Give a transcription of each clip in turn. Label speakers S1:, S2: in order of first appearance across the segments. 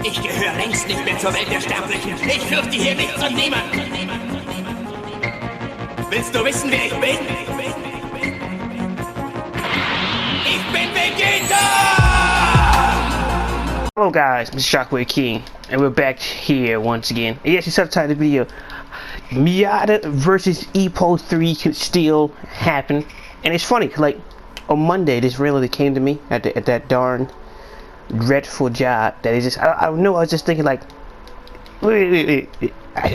S1: Ich gehöre längst nicht mehr zur Welt der Sterblichen. Ich fürchte hier nichts und niemanden. Willst du wissen, wer ich bin? Ich bin Vegeta!
S2: Hello guys, Mr. Shockwave King, and we're back here once again. And yes, you subtitled the video. Miyata versus Ippo 3 could still happen. And it's funny, like, on Monday, this really came to me at that darn dreadful job that is just, I don't know, I was just thinking like, wait. I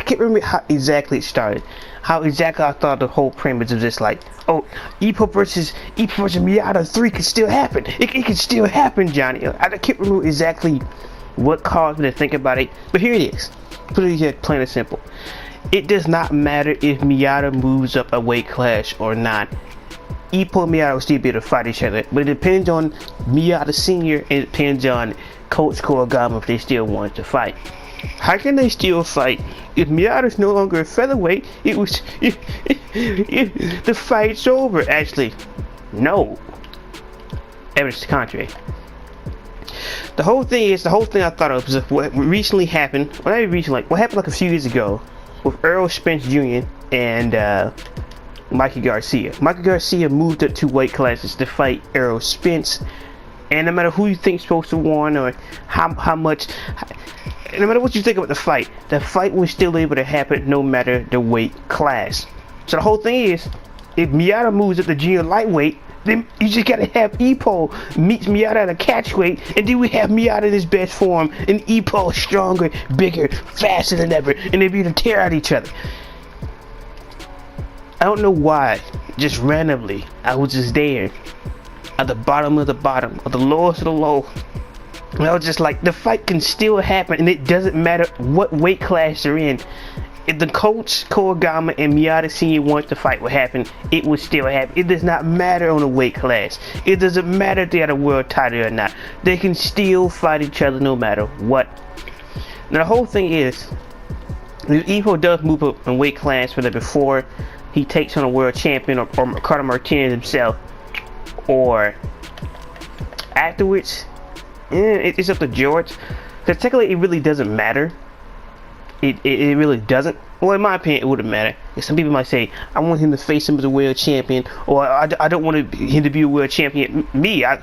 S2: can't remember how exactly it started. How exactly I thought the whole premise of this, like, oh, Ippo versus Miyata 3 could still happen. It could still happen, Johnny. I can't remember exactly what caused me to think about it, but here it is. Put it here, plain and simple. It does not matter if Miyata moves up a weight class or not. Ippo and Miyata will still be able to fight each other, but it depends on Miyata Senior and it depends on Coach Koigama if they still want to fight. How can they still fight if Miyata's no longer a featherweight? The fight's over. Actually, no. Evidence to the contrary. The whole thing I thought of was what recently happened. Well, not recently, what happened like a few years ago with Errol Spence Jr. and Mikey Garcia. Mikey Garcia moved up 2 weight classes to fight Errol Spence, and no matter who you think's supposed to win or how much, no matter what you think about the fight was still able to happen no matter the weight class. So the whole thing is, if Miyata moves up to junior lightweight, then you just gotta have Ippo meets Miyata at a catchweight, and then we have Miyata in his best form, and Ippo stronger, bigger, faster than ever, and they'd be able to tear at each other. I don't know why, just randomly, I was just there, at the bottom of the bottom, of the lowest of the low. And I was just like, the fight can still happen, and it doesn't matter what weight class they're in. If the coach, Koigama, and Miyata Senior want the fight would happen, it would still happen. It does not matter on the weight class. It doesn't matter if they had a world title or not. They can still fight each other no matter what. Now the whole thing is, if Ippo does move up in weight class, whether before he takes on a world champion or Carter Martinez himself, or afterwards, it's up to George. Because technically it really doesn't matter. It really doesn't. Well, in my opinion, it wouldn't matter. Some people might say, I want him to face him as a world champion, or I don't want him to be a world champion. Me, I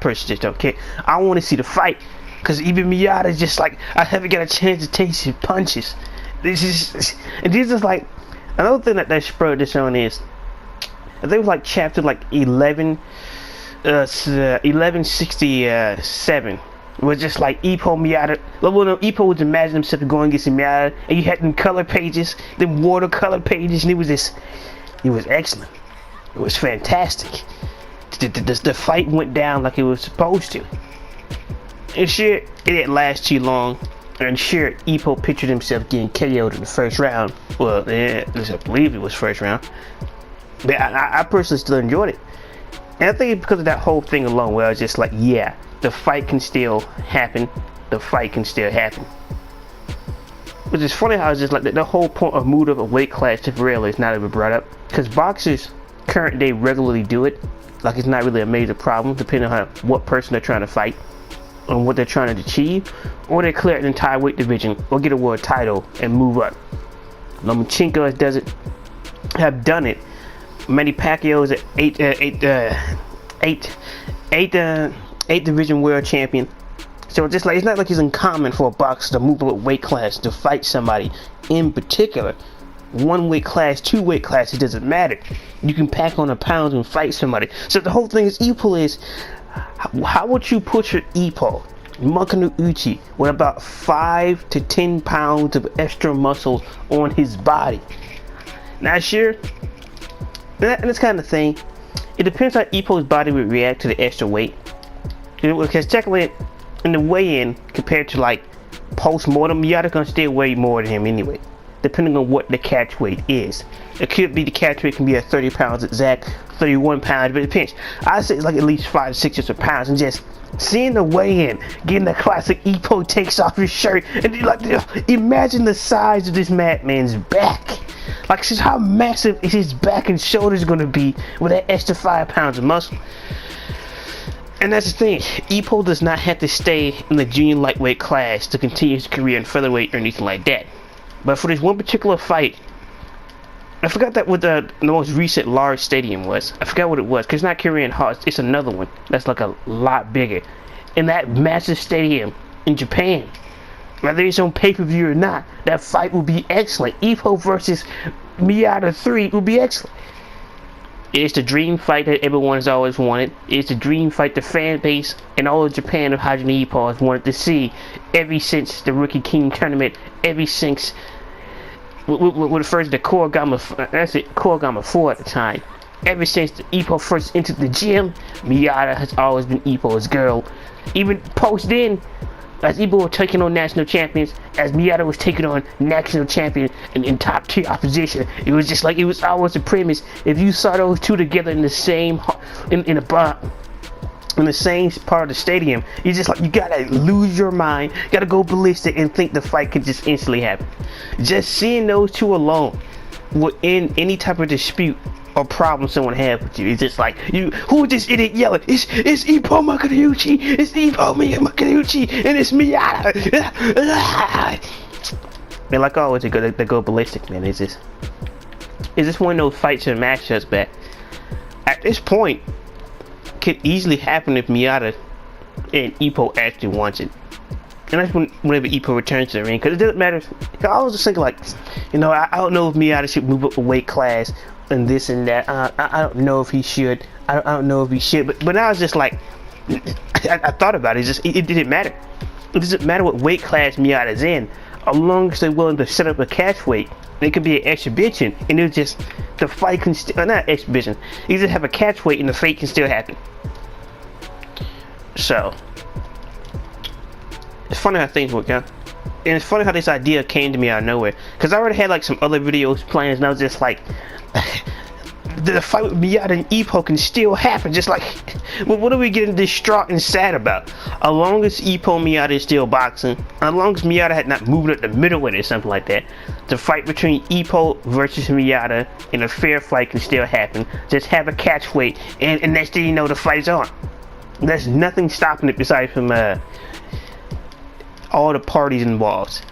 S2: personally just don't care. I want to see the fight. Because even Miyata is just like, I haven't got a chance to taste his punches. This is like, another thing that spurred this on is, I think it was like chapter like 1167. It was just like Ippo, Miyata. Well, no, Ippo was imagining himself going against Miyata, and you had them color pages, them watercolor pages, and it was excellent. It was fantastic. The fight went down like it was supposed to. And sure, it didn't last too long. And sure, Ippo pictured himself getting KO'd in the first round. Well, at least I believe it was first round. But I personally still enjoyed it. And I think it's because of that whole thing alone, where I was just like, yeah, the fight can still happen. The fight can still happen. Which is funny how it's just like the whole point of move up a weight class temporarily is not ever brought up. Because boxers current day regularly do it. Like it's not really a major problem, depending on what person they're trying to fight, on what they're trying to achieve, or they clear an entire weight division, or get a world title and move up. Lomachenko have done it. Manny Pacquiao's at 8 division world champion. So just like, it's not like it's uncommon for a boxer to move up a weight class to fight somebody in particular. 1 weight class, 2 weight class, it doesn't matter. You can pack on a pound and fight somebody. So the whole thing is, Ippo is, how would you put your Ippo, Makano Uchi, with about 5 to 10 pounds of extra muscle on his body? Now sure, and this kind of thing, it depends how Ippo's body would react to the extra weight. Because technically, in the weigh-in, compared to like post-mortem, Miyata's gonna still weigh more than him anyway, depending on what the catch weight is. It could be the catch weight can be at 30 pounds exact, 31 pounds, but it depends. I say it's like at least 5 to 6 extra pounds, and just seeing the weigh-in, getting the classic Ippo takes off his shirt, and like, imagine the size of this madman's back. Like, just how massive is his back and shoulders gonna be with that extra 5 pounds of muscle? And that's the thing, Ippo does not have to stay in the junior lightweight class to continue his career in featherweight or anything like that. But for this one particular fight, I forgot that what the most recent large stadium was. I forgot what it was, because it's not Korean Hearts, it's another one that's like a lot bigger. In that massive stadium in Japan, whether it's on pay-per-view or not, that fight will be excellent. Ippo versus Miyata 3 will be excellent. It's the dream fight that everyone has always wanted. It's the dream fight the fan base and all of Japan of Hajime Ippo has wanted to see ever since the Rookie King tournament, ever since with first the Korogama 4 at the time. Ever since Ippo first entered the gym, Miyata has always been Ippo's girl. Even post then, as Ippo was taking on national champions, as Miyata was taking on national champion in top tier opposition, it was just like, it was always a premise. If you saw those two together in the same in a bar, in the same part of the stadium, you just like, you gotta lose your mind, you gotta go ballistic and think the fight could just instantly happen. Just seeing those two alone would end any type of dispute or problem someone had with you. It's just like, who is this idiot yelling? It's Ippo Makariuchi, it's Ippo Makariuchi, and it's Miyata. Man, like always, they go ballistic, man. It's just one of those fights and matchups that, at this point, could easily happen if Miyata and Ippo actually wants it. And that's whenever Ippo returns to the ring, because it doesn't matter. I was just thinking, like, I don't know if Miyata should move up a weight class and this and that. I don't know if he should. I don't know if he should. But now it's just like, I thought about it. It didn't matter. It doesn't matter what weight class Miyata's in, as long as they're willing to set up a catch weight. It could be an exhibition, and it's just, the fight can still, not exhibition. You just have a catch weight, and the fight can still happen. So, it's funny how things work out. And it's funny how this idea came to me out of nowhere. Because I already had like some other videos planned, and I was just like, the fight with Miyata and Ippo can still happen. Just like, what are we getting distraught and sad about? As long as Ippo and Miyata is still boxing, as long as Miyata had not moved up the middleweight or something like that, the fight between Ippo versus Miyata in a fair fight can still happen. Just have a catch weight, and next thing you know, the fight's on. There's nothing stopping it besides from all the parties involved.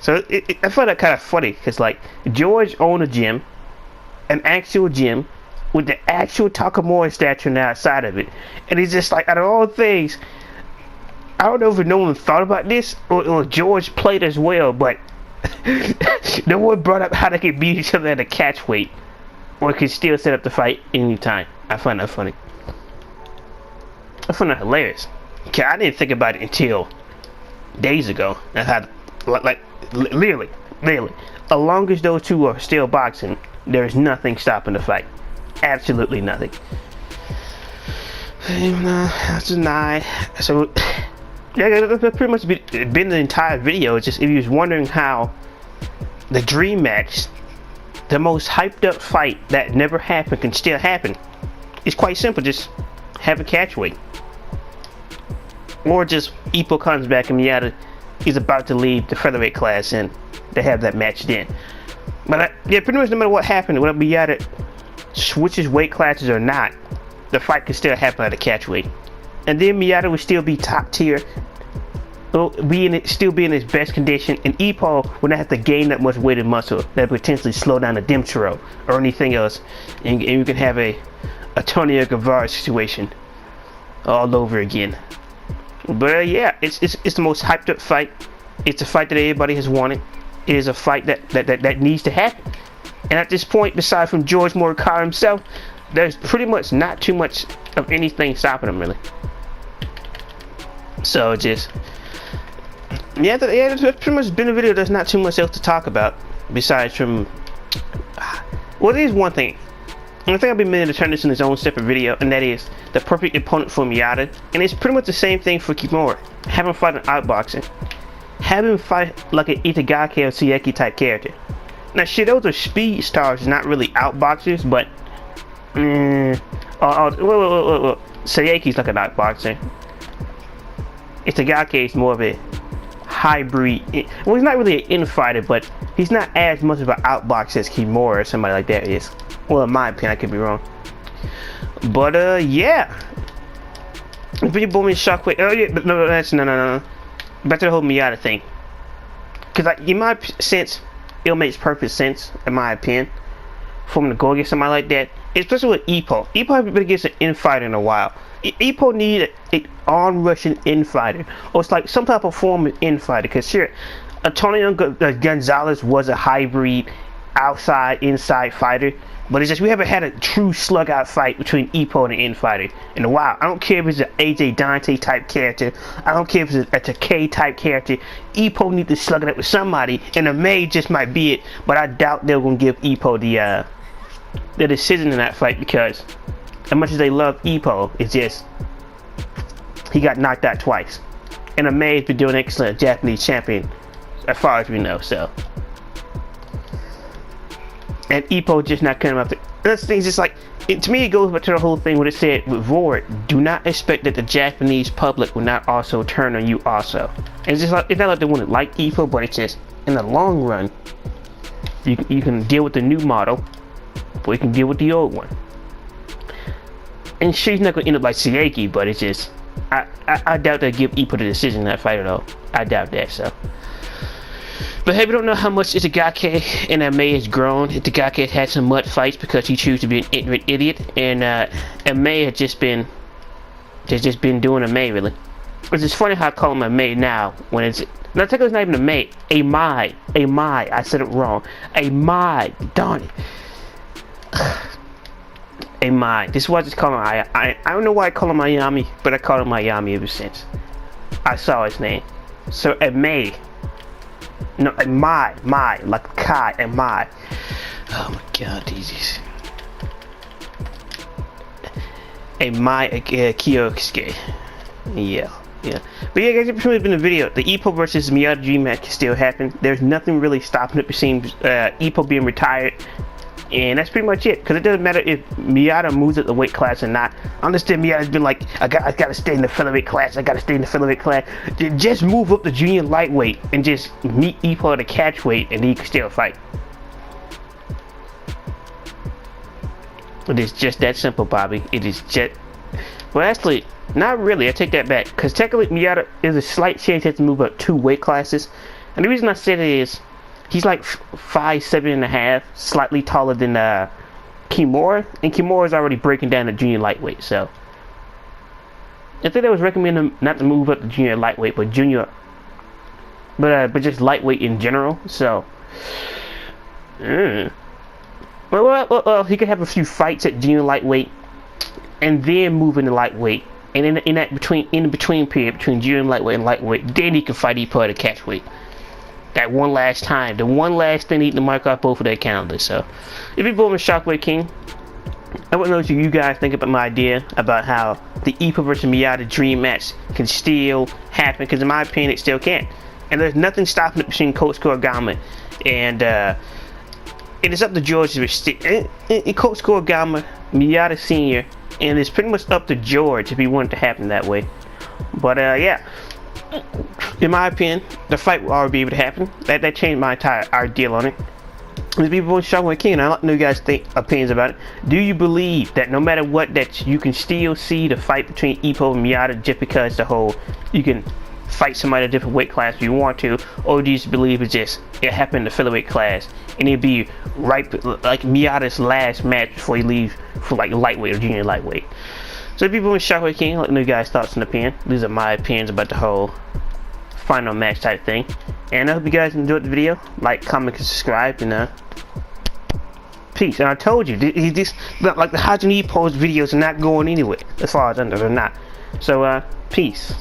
S2: So I find that kind of funny, because like, George owned a gym, an actual gym with the actual Takamura statue on the outside of it, and it's just like, out of all things, I don't know if no one thought about this or George played as well, but no one brought up how they could beat each other at a catch weight or could still set up the fight anytime. I find that funny. I find that hilarious. Okay, I didn't think about it until days ago. I had, like literally, as long as those two are still boxing, there's nothing stopping the fight. Absolutely nothing. That's denied. So, yeah, that's pretty much been the entire video. Just if you was wondering how the dream match, the most hyped up fight that never happened, can still happen. It's quite simple. Just have a catch weight. Or just Ippo comes back and Miyata is about to leave the featherweight class and they have that match then. But yeah, pretty much no matter what happened, whether Miyata switches weight classes or not, the fight could still happen at a catch weight. And then Miyata would still be top tier, still be in his best condition, and Ippo would not have to gain that much weight and muscle that would potentially slow down the Demtero or anything else, and you can have a Antonio Guevara situation all over again. But yeah, it's the most hyped up fight. It's a fight that everybody has wanted. It is a fight that needs to happen. And at this point, aside from George Morikawa himself, there's pretty much not too much of anything stopping him, really. So just, yeah, that's pretty much been a video. There's not too much else to talk about besides from, well, there's one thing. And I think I've been meaning to turn this into its own separate video, and that is the perfect opponent for Miyata. And it's pretty much the same thing for Kimura. Have him fight in outboxing. Have him fight like an Itagaki or Seiki type character. Now, shit, those are speed stars, not really outboxers, but Seiki's like an outboxer. Itagaki is more of a hybrid. Well, he's not really an infighter, but he's not as much of an outboxer as Kimura or somebody like that is. Well, in my opinion, I could be wrong. But yeah, Pretty booming shockwave. Oh yeah, no, that's no. Back to the whole Miyata thing. Cause like in my sense, it makes perfect sense in my opinion for him to go against somebody like that. Especially with Ippo. Ippo hasn't been against an infighter in a while. Ippo needed an on-rushing infighter, or it's like some type of form of infighter. Cause sure, Antonio Gonzalez was a hybrid outside-inside fighter. But it's just we haven't had a true slug-out fight between Ippo and an infighter in a while. I don't care if it's an AJ Dante type character. I don't care if it's a Takei type character. Ippo needs to slug it up with somebody, and the May just might be it. But I doubt they're gonna give Ippo the decision in that fight because, as much as they love Ippo, it's just he got knocked out twice, and the May has been doing excellent Japanese champion as far as we know. So. And Ippo just not coming up. That's things just like to me. It goes back to the whole thing what it said with Void. Do not expect that the Japanese public will not also turn on you also. And it's just like it's not like they wouldn't like Ippo, but it's just in the long run, you can deal with the new model, or you can deal with the old one. And she's not gonna end up like Sieki, but it's just I doubt they'll give Ippo the decision in that fight at all. I doubt that. So. But hey, we don't know how much Itagaki and May has grown. Itagaki has had some mud fights because he chose to be an ignorant idiot, and May has just been doing May really. Which is funny how I call him May now when it's no, technically it's not even May. A Mai. I said it wrong. A Mai. Darn it. A Mai. This is why I just call him I don't know why I call him Miami, but I call him Miami ever since I saw his name. So a May. No, a my, like Kai, and my. Oh my God, these. A my Kyosuke. Yeah. But yeah, guys, it's been a video. The Ippo versus Miyata Dream match can still happen. There's nothing really stopping it between Ippo being retired. And that's pretty much it, because it doesn't matter if Miyata moves up the weight class or not. I understand Miyata's been like, I gotta stay in the featherweight class, Just move up the junior lightweight and just meet Ippo at the catchweight, and he can still fight. It is just that simple, Bobby. It is just... Well, actually, not really. I take that back, because technically Miyata is a slight chance he has to move up 2 weight classes. And the reason I said it is, he's like 5'7.5", slightly taller than Kimura, and Kimura is already breaking down the junior lightweight. So I think they was recommending not to move up the junior lightweight, but just lightweight in general. So, well, he could have a few fights at junior lightweight, and then move into lightweight, and in that between period between junior lightweight and lightweight, then he can fight Ippo at the catchweight. That one last time, the one last thing needing to mark off both of their calendars. So, if you're born with Shockwave King, I want to know what you guys think about my idea about how the Ippo versus Miyata dream match can still happen, because in my opinion, it still can. And there's nothing stopping it between Coach Korigama and it is up to George Coach Korigama, Miyata Senior, and it's pretty much up to George if he wanted to happen that way. But yeah. In my opinion, the fight will already be able to happen. That changed my entire ideal on it. There's people with Shockwave King, and I'd like to know you guys' opinions about it. Do you believe that no matter what, that you can still see the fight between Ippo and Miyata just because you can fight somebody in a different weight class if you want to, or do you just believe it happened in the featherweight class and it'd be right like Miyata's last match before he leaves for like lightweight or junior lightweight? So people with Shockwave King, let me know you guys' thoughts and opinion. These are my opinions about the whole final match type thing. And I hope you guys enjoyed the video. Like, comment, and subscribe, and peace. And I told you, like the Hajime videos are not going anywhere as far as I know, they're not. So peace.